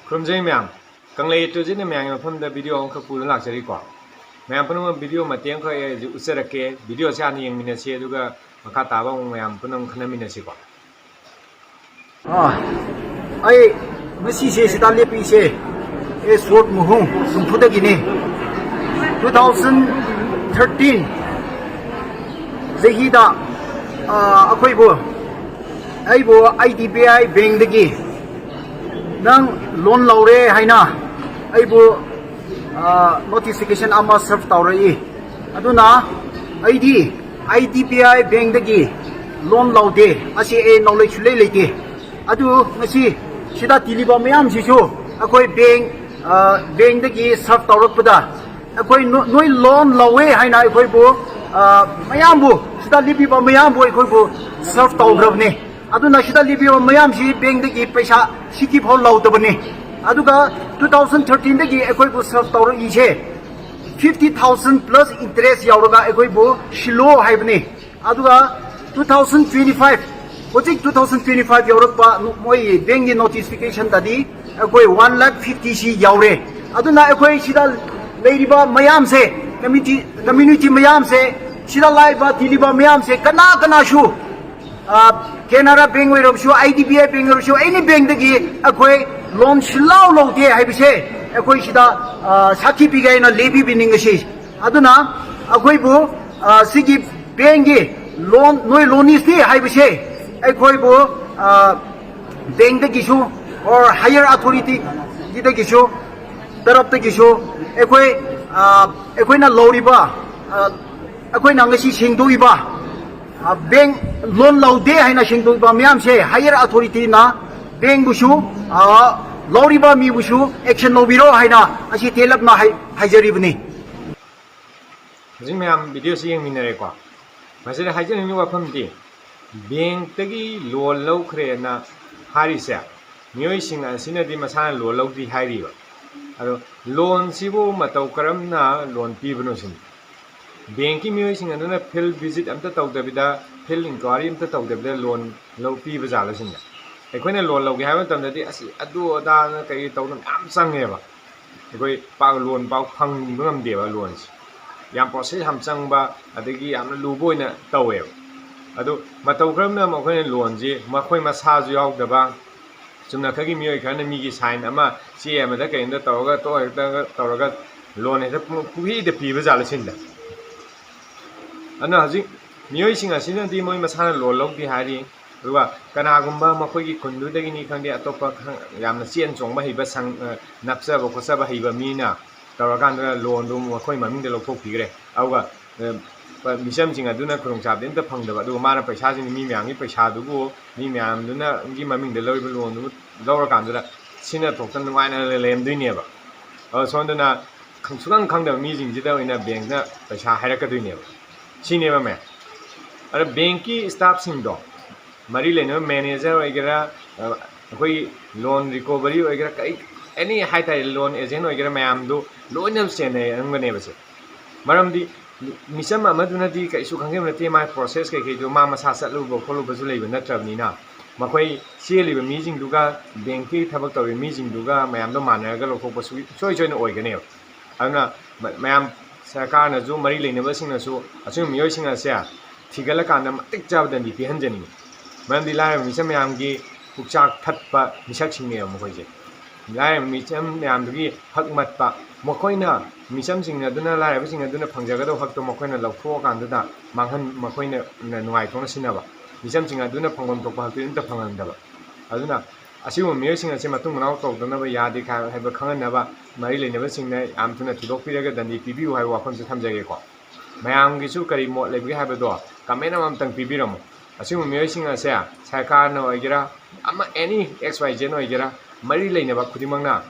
ꯈꯨꯔꯨꯝꯖꯩ ꯃꯌꯥꯝ ꯀꯪꯂꯩ ꯇꯨꯔꯤꯖꯝ ꯃꯌꯥꯝꯒꯤ ꯃꯐꯝꯗ ꯚꯤꯗꯤꯑꯣ ꯑꯃꯈꯛ ꯄꯨꯗꯨꯅ ꯂꯥꯛꯆꯔꯤꯀꯣ ꯃꯌꯥꯝ ꯄꯨꯝꯅꯃꯛ ꯚꯤꯗꯤꯑꯣ ꯃꯇꯦꯛ ꯑꯃꯈꯛ ꯑꯩ ꯎꯠꯆꯔꯛꯀꯦ ꯚꯤꯗꯤꯑꯣꯁꯦ ꯍꯥꯟꯅ ꯌꯦꯡꯃꯤꯟꯅꯁꯤ ꯑꯗꯨꯒ ꯃꯈꯥ ꯇꯥꯕ ꯑꯃꯨꯛ ꯃꯌꯥꯝ ꯄꯨꯝꯅꯃꯛ ꯈꯟꯅꯃꯤꯟꯅꯁꯤꯀꯣ ꯑꯩ ꯉꯁꯤꯁꯦ ꯁꯤꯗ ꯂꯦꯞꯄꯤꯁꯦ ꯁꯣꯔꯠ ꯃꯨꯍꯨꯡ ꯁꯨꯝꯐꯨꯗꯒꯤꯅꯤ 2013 ꯆꯍꯤꯗ ꯑꯩꯕꯨ IDBI ꯕꯦꯡꯛꯗꯒꯤ ꯅꯪ ꯂꯣꯟ ꯂꯧꯔꯦ ꯍꯥꯏꯅ ꯑꯩꯕꯨ ꯅꯣꯇꯤꯐꯤꯀꯦꯁꯟ ꯑꯃ ꯁꯔꯚ ꯇꯧꯔꯛꯏ ꯑꯗꯨꯅ ꯑꯩꯗꯤ IDBI ꯕꯦꯡꯛꯗꯒꯤ ꯂꯣꯟ ꯂꯧꯗꯦ ꯑꯁꯤ ꯑꯩ ꯅꯣꯂꯦꯖ ꯁꯨꯡꯂꯩ ꯂꯩꯇꯦ ꯑꯗꯨ ꯉꯁꯤ ꯁꯤꯗ ꯇꯤꯜꯂꯤꯕ ꯃꯌꯥꯝꯁꯤꯁꯨ ꯑꯩꯈꯣꯏ ꯕꯦꯡꯛꯗꯒꯤ ꯁꯔꯚ ꯇꯧꯔꯛꯄꯗ ꯑꯩꯈꯣꯏ ꯅꯣꯏ ꯂꯣꯟ ꯂꯧꯋꯦ ꯍꯥꯏꯅ ꯑꯩꯈꯣꯏꯕꯨ ꯃꯌꯥꯝꯕꯨ ꯁꯤꯗ ꯂꯤꯕꯤꯕ ꯃꯌꯥꯝꯕꯨ ꯑꯩꯈꯣꯏꯕꯨ ꯁꯔꯚ ꯇꯧꯈ꯭ꯔꯕꯅꯤ ꯑꯗꯨꯅ ꯁꯤꯗ ꯂꯤꯕꯤꯕ ꯃꯌꯥꯝꯁꯤ ꯕꯦꯡꯛꯗꯒꯤ ꯄꯩꯁꯥ ꯁꯤꯀꯤꯐꯥꯎ ꯂꯧꯗꯕꯅꯤ ꯑꯗꯨꯒ 2013ꯗꯒꯤ ꯑꯩꯈꯣꯏꯕꯨ ꯁꯔꯚ ꯇꯧꯔꯛꯏꯁꯦ 50,000 + ꯏꯟꯇꯔꯦꯁ ꯌꯥꯎꯔꯒ ꯑꯩꯈꯣꯏꯕꯨ ꯁꯤꯜꯂꯣ ꯍꯥꯏꯕꯅꯤ ꯑꯗꯨꯒ 2025 ꯍꯧꯖꯤꯛ 2025 ꯌꯧꯔꯛꯄ ꯃꯣꯏ ꯕꯦꯡꯛꯒꯤ ꯅꯣꯇꯤꯐꯤꯀꯦꯁꯟꯗꯗꯤ ꯑꯩꯈꯣꯏ 1,50,000 ꯌꯥꯎꯔꯦ ꯑꯗꯨꯅ ꯑꯩꯈꯣꯏ ꯁꯤꯗ ꯂꯩꯔꯤꯕ ꯃꯌꯥꯝꯁꯦ ꯀꯝꯃ꯭ꯌꯨꯅꯤꯇꯤ ꯃꯌꯥꯝꯁꯦ ꯁꯤꯗ ꯂꯥꯛꯏꯕ ꯇꯤꯜꯂꯤꯕ ꯃꯌꯥꯝꯁꯦ ꯀꯅꯥꯁꯨ ꯀꯦꯅꯔꯥ ꯕꯦꯡꯛ ꯑꯣꯏꯔꯕꯁꯨ IDBI ꯕꯦꯡꯛ ꯑꯣꯏꯔꯕꯁꯨ ꯑꯦꯅꯤ ꯕꯦꯡꯛꯗꯒꯤ ꯑꯩꯈꯣꯏ ꯂꯣꯟ ꯁꯨꯡꯂꯧ ꯂꯧꯗꯦ ꯍꯥꯏꯕꯁꯦ ꯑꯩꯈꯣꯏ ꯁꯤꯗ ꯁꯥꯈꯤ ꯄꯤꯒꯦ ꯍꯥꯏꯅ ꯂꯦꯞꯄꯤꯕꯅꯤ ꯑꯗꯨꯅ ꯑꯩꯈꯣꯏꯕꯨ ꯁꯤꯒꯤ ꯕꯦꯡꯛꯒꯤ ꯅꯣꯏ ꯂꯣꯅꯤꯁꯇꯤ ꯍꯥꯏꯕꯁꯦ ꯑꯩꯈꯣꯏꯕꯨ ꯕꯦꯡꯛꯗꯒꯤꯁꯨ ꯑꯣꯔ ꯍꯥꯏꯌꯔ ꯑꯊꯣꯔꯤꯇꯤꯒꯤꯗꯒꯤꯁꯨ ꯇꯔꯞꯇꯒꯤꯁꯨ ꯑꯩꯈꯣꯏꯅ ꯂꯧꯔꯤꯕ ꯑꯩꯈꯣꯏꯅ ꯉꯁꯤ ꯁꯦꯡꯗꯣꯛꯏꯕ ꯕꯦꯡꯛ ꯂꯣꯟ ꯂꯧꯗꯦ ꯍꯥꯏꯅ ꯁꯦꯡꯗꯣꯛꯏꯕ ꯃꯌꯥꯝꯁꯦ ꯍꯥꯏꯌꯔ ꯑꯊꯣꯔꯤꯇꯤꯅ ꯕꯦꯡꯛꯕꯨꯁꯨ ꯂꯧꯔꯤꯕ ꯃꯤꯕꯨꯁꯨ ꯑꯦꯛꯁꯟ ꯂꯧꯕꯤꯔꯣ ꯍꯥꯏꯅ ꯑꯁꯤ ꯇꯦꯜꯂꯞꯅ ꯍꯥꯏꯖꯔꯤꯕꯅꯤ ꯍꯧꯖꯤꯛ ꯃꯌꯥꯝ ꯚꯤꯗꯤꯑꯣꯁꯤ ꯌꯦꯡꯃꯤꯟꯅꯔꯦꯀꯣ ꯃꯁꯤꯗ ꯍꯥꯏꯖꯅꯤꯡꯉꯤꯕ ꯋꯥꯐꯝꯗꯤ ꯕꯦꯡꯛꯇꯒꯤ ꯂꯣꯟ ꯂꯧꯈ꯭ꯔꯦꯅ ꯍꯥꯏꯔꯤꯁꯦ ꯃꯤꯑꯣꯏꯁꯤꯡ ꯑꯁꯤꯅꯗꯤ ꯃꯁꯥꯅ ꯂꯣꯟ ꯂꯧꯗꯦ ꯍꯥꯏꯔꯤꯕ ꯑꯗꯣ ꯂꯣꯟꯁꯤꯕꯨ ꯃꯇꯧ ꯀꯔꯝꯅ ꯂꯣꯟ ꯄꯤꯕꯅꯣ ꯁꯤꯅꯤ ꯕꯦꯡꯛꯀꯤ ꯃꯤꯑꯣꯏꯁꯤꯡ ꯑꯗꯨꯅ ꯐꯤꯜ ꯚꯤꯖꯤꯠ ꯑꯝꯇ ꯇꯧꯗꯕꯤꯗ ꯐꯤꯜ ꯏꯟꯀ꯭ꯋꯥꯏꯔꯤ ꯑꯝꯇ ꯇꯧꯗꯕꯤꯗ ꯂꯣꯟ ꯄꯤꯕ ꯖꯥꯠꯂꯁꯤꯡꯗ ꯑꯩꯈꯣꯏꯅ ꯂꯣꯟ ꯂꯧꯒꯦ ꯍꯥꯏꯕ ꯃꯇꯝꯗꯗꯤ ꯑꯁꯤ ꯑꯗꯨ ꯑꯗꯥꯅ ꯀꯩ ꯇꯧꯅ ꯃꯌꯥꯝ ꯆꯪꯉꯦꯕ ꯑꯩꯈꯣꯏ ꯂꯣꯟ ꯐꯪꯕ ꯉꯝꯗꯦꯕ ꯂꯣꯟꯁꯤ ꯌꯥꯝ ꯄ꯭ꯔꯣꯁꯦꯁ ꯌꯥꯝ ꯆꯪꯕ ꯑꯗꯒꯤ ꯌꯥꯝꯅ ꯂꯨꯕ ꯑꯣꯏꯅ ꯇꯧꯋꯦꯕ ꯑꯗꯣ ꯃꯇꯧ ꯀꯔꯝꯅ ꯃꯈꯣꯏꯅ ꯂꯣꯟꯁꯤ ꯃꯈꯣꯏ ꯃꯁꯥꯁꯨ ꯌꯥꯎꯗꯕ ꯆꯨꯝꯅꯈꯛꯒꯤ ꯃꯤꯑꯣꯏ ꯈꯔꯅ ꯃꯤꯒꯤ ꯁꯥꯏꯟ ꯑꯃ ꯆꯦ ꯑꯃꯗ ꯀꯩꯝꯇ ꯇꯧꯔꯒ ꯇꯧꯔꯒ ꯂꯣꯟ ꯍꯦꯛꯇ ꯄꯨꯡꯄꯤꯗ ꯄꯤꯕ ꯖꯥꯠꯂꯁꯤꯡꯗ ꯑꯗꯨꯅ ꯍꯧꯖꯤꯛ ꯃꯤꯑꯣꯏꯁꯤꯡ ꯑꯁꯤꯅꯗꯤ ꯃꯣꯏ ꯃꯁꯥꯅ ꯂꯣꯟ ꯂꯧꯗꯦ ꯍꯥꯏꯔꯤ ꯑꯗꯨꯒ ꯀꯅꯥꯒꯨꯝꯕ ꯃꯈꯣꯏꯒꯤ ꯈꯨꯟꯗꯨꯗꯒꯤꯅꯤ ꯈꯪꯗꯦ ꯑꯇꯣꯞꯄ ꯌꯥꯝꯅ ꯆꯦꯟ ꯆꯣꯡꯕ ꯍꯩꯕ ꯅꯞꯆꯕ ꯈꯣꯠꯆꯕ ꯍꯩꯕ ꯃꯤꯅ ꯇꯧꯔꯀꯥꯟꯗ ꯂꯣꯟꯗꯨ ꯃꯈꯣꯏ ꯃꯃꯤꯡꯗ ꯂꯧꯊꯣꯛꯄꯤꯈ꯭ꯔꯦ ꯑꯗꯨꯒ ꯃꯤꯆꯝꯁꯤꯡ ꯑꯗꯨꯅ ꯈꯨꯗꯣꯡꯆꯥꯕꯗꯤ ꯑꯝꯇ ꯐꯪꯗꯕ ꯑꯗꯨꯒ ꯃꯥꯅ ꯄꯩꯁꯥꯁꯤꯡ ꯃꯤ ꯃꯌꯥꯝꯒꯤ ꯄꯩꯁꯥꯗꯨꯕꯨ ꯃꯤ ꯃꯌꯥꯝꯗꯨꯅꯒꯤ ꯃꯃꯤꯡꯗ ꯂꯧꯔꯤꯕ ꯂꯣꯟꯗꯨꯕꯨ ꯂꯧꯔꯀꯥꯟꯗꯨꯗ ꯁꯤꯅ ꯊꯣꯛꯇꯅ ꯅꯨꯡꯉꯥꯏꯅ ꯂꯩꯔꯝꯗꯣꯏꯅꯦꯕ ꯁꯣꯝꯗꯅ ꯁꯨꯈꯪ ꯈꯪꯗꯕ ꯃꯤꯁꯤꯡꯁꯤꯗ ꯑꯣꯏꯅ ꯕꯦꯡꯛꯅ ꯄꯩꯁꯥ ꯍꯥꯏꯔꯛꯀꯗꯣꯏꯅꯦꯕ ꯁꯤꯅꯦꯕ ꯃꯌꯥꯝ ꯑꯗ ꯕꯦꯡꯛꯀꯤ ꯁ꯭ꯇꯥꯐꯁꯤꯡꯗꯣ ꯃꯔꯤ ꯂꯩꯅꯕ ꯃꯦꯅꯦꯖꯔ ꯑꯣꯏꯒꯦꯔꯥ ꯑꯩꯈꯣꯏ ꯂꯣꯟ ꯔꯤꯀꯣꯚꯔꯤ ꯑꯣꯏꯒꯦꯔꯥ ꯑꯦꯅꯤ ꯍꯥꯏꯇꯥꯔꯦ ꯂꯣꯟ ꯑꯦꯖꯦꯟ ꯑꯣꯏꯒꯦꯔꯥ ꯃꯌꯥꯝꯗꯨ ꯂꯣꯏꯅ ꯆꯦꯟꯅꯔꯝꯒꯅꯦꯕꯁꯦ ꯃꯔꯝꯗꯤ ꯃꯤꯆꯝ ꯑꯃꯗꯨꯅꯗꯤ ꯀꯩꯁꯨ ꯈꯪꯖꯕ ꯅꯠꯇꯦ ꯃꯥꯒꯤ ꯄ꯭ꯔꯣꯁꯦꯁ ꯀꯩꯀꯩꯗꯨ ꯃꯥ ꯃꯁꯥ ꯆꯠꯂꯨꯕ ꯈꯣꯠꯂꯨꯕꯁꯨ ꯂꯩꯕ ꯅꯠꯇ꯭ꯔꯕꯅꯤꯅ ꯃꯈꯣꯏ ꯆꯦꯜꯂꯤꯕ ꯃꯤꯁꯤꯡꯗꯨꯒ ꯕꯦꯡꯛꯀꯤ ꯊꯕꯛ ꯇꯧꯔꯤꯕ ꯃꯤꯁꯤꯡꯗꯨꯒ ꯃꯌꯥꯝꯗꯣ ꯃꯥꯟꯅꯔꯒ ꯂꯧꯊꯣꯛꯄ ꯁꯣꯏ ꯁꯣꯏꯅ ꯑꯣꯏꯒꯅꯦꯕ ꯑꯗꯨꯅ ꯃꯌꯥꯝ ꯁꯔꯀꯥꯔꯅꯁꯨ ꯃꯔꯤ ꯂꯩꯅꯕꯁꯤꯡꯅꯁꯨ ꯑꯁꯤꯒꯨꯝꯕ ꯃꯤꯑꯣꯏꯁꯤꯡ ꯑꯁꯦ ꯊꯤꯒꯠꯂꯀꯥꯟꯗ ꯃꯇꯤꯛ ꯆꯥꯕ ꯗꯟꯗꯤ ꯄꯤꯍꯟꯖꯅꯤꯡꯉꯤ ꯃꯔꯝꯗꯤ ꯂꯥꯏꯔꯕ ꯃꯤꯆꯝ ꯃꯌꯥꯝꯒꯤ ꯄꯨꯛꯆꯥꯛ ꯊꯠꯄ ꯃꯤꯁꯛꯁꯤꯡꯅꯦꯕ ꯃꯈꯣꯏꯁꯦ ꯂꯥꯏꯔꯕ ꯃꯤꯆꯝ ꯃꯌꯥꯝꯗꯨꯒꯤ ꯍꯛ ꯃꯠꯄ ꯃꯈꯣꯏꯅ ꯃꯤꯆꯝꯁꯤꯡ ꯑꯗꯨꯅ ꯂꯥꯏꯔꯕꯁꯤꯡ ꯑꯗꯨꯅ ꯐꯪꯖꯒꯗꯧꯕ ꯍꯛꯇꯣ ꯃꯈꯣꯏꯅ ꯂꯧꯊꯣꯛꯑꯀꯥꯟꯗꯨꯗ ꯃꯈꯣꯏꯅ ꯅꯨꯡꯉꯥꯏꯊꯣꯛꯅ ꯁꯤꯟꯅꯕ ꯃꯤꯆꯝꯁꯤꯡ ꯑꯗꯨꯅ ꯐꯪꯐꯝ ꯊꯣꯛꯄ ꯍꯛꯇꯨ ꯑꯝꯇ ꯐꯪꯍꯟꯗꯕ ꯑꯗꯨꯅ ꯑꯁꯤꯒꯨꯝꯕ ꯃꯤꯑꯣꯏꯁꯤꯡ ꯑꯁꯤ ꯃꯇꯨꯡ ꯃꯅꯥꯎ ꯇꯧꯗꯅꯕ ꯌꯥꯗꯦ ꯍꯥꯏꯕ ꯈꯪꯍꯟꯅꯕ ꯃꯔꯤ ꯂꯩꯅꯕꯁꯤꯡꯅ ꯌꯥꯝ ꯊꯨꯅ ꯊꯤꯗꯣꯛꯄꯤꯔꯒ ꯗꯟꯗꯤ ꯄꯤꯕꯤꯌꯨ ꯍꯥꯏꯕ ꯋꯥꯐꯝꯁꯨ ꯊꯝꯖꯒꯦꯀꯣ ꯃꯌꯥꯝꯒꯤꯁꯨ ꯀꯔꯤ ꯃꯣꯠ ꯂꯩꯕꯒꯦ ꯍꯥꯏꯕꯗꯣ ꯀꯃꯦꯟ ꯑꯃꯇꯪ ꯄꯤꯕꯤꯔꯝꯃꯨ ꯑꯁꯤꯒꯨꯝꯕ ꯃꯤꯑꯣꯏꯁꯤꯡ ꯑꯁꯦ ꯁꯔꯀꯥꯔꯅ ꯑꯣꯏꯒꯦꯔꯥ ꯑꯦꯅꯤ XYZ ꯑꯣꯏꯒꯦꯔꯥ ꯃꯔꯤ ꯂꯩꯅꯕ ꯈꯨꯗꯤꯡꯃꯛꯅ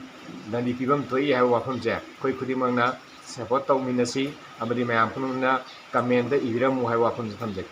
ꯗꯟꯗꯤ ꯄꯤꯐꯝ ꯊꯣꯛꯏ ꯍꯥꯏꯕ ꯋꯥꯐꯝꯁꯦ ꯑꯩꯈꯣꯏ ꯈꯨꯗꯤꯡꯃꯛꯅ ꯁꯄꯣꯔꯠ ꯇꯧꯃꯤꯟꯅꯁꯤ ꯑꯃꯗꯤ ꯃꯌꯥꯝ ꯄꯨꯝꯅꯃꯛꯅ ꯀꯃꯦꯟꯗ ꯏꯕꯤꯔꯝꯃꯨ ꯍꯥꯏꯕ ꯋꯥꯐꯝꯁꯨ ꯊꯝꯖꯒꯦ